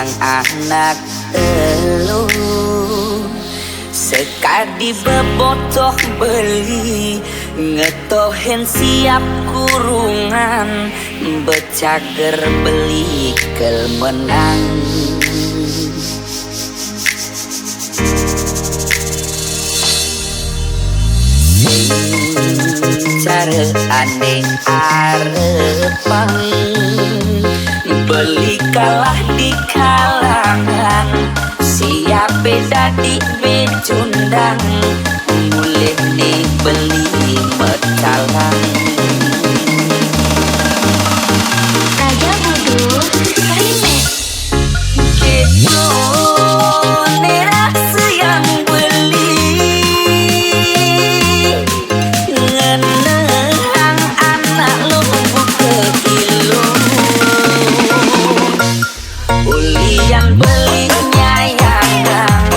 sang anak elu sekadi bebotoh beli ngetohen siap kurungan becager beli kel menang cara aneh arepang beli kalah di kalangan siap beda di becundang mulai nih beli metalang Raja Bodoh remix gitu nerasa yang beli ngenehang anak lu buka kilo ulian beli nyayangan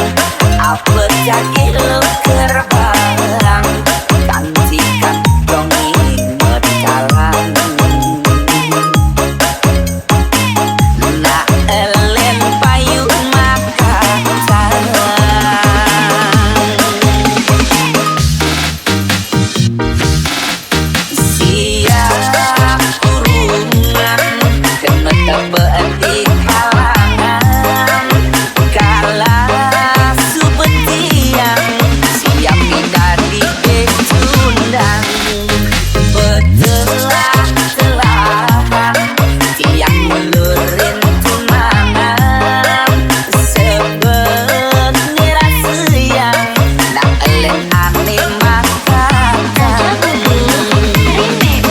apa jaki lu kerbang kantikan dongi metalang na elen payu makan siap kurungan kena tebet di kalangan kalah subetiang siap pindah di becundang betelah-telahan tiang melurin tunangan sebet ngerasa yang nak elen aneh makan Raja Bodoh remix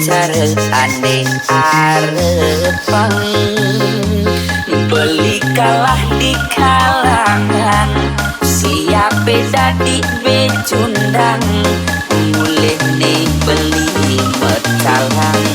cara aneh arepang beli kalah di kalangan siap beda di becundang mulai nih beli metalang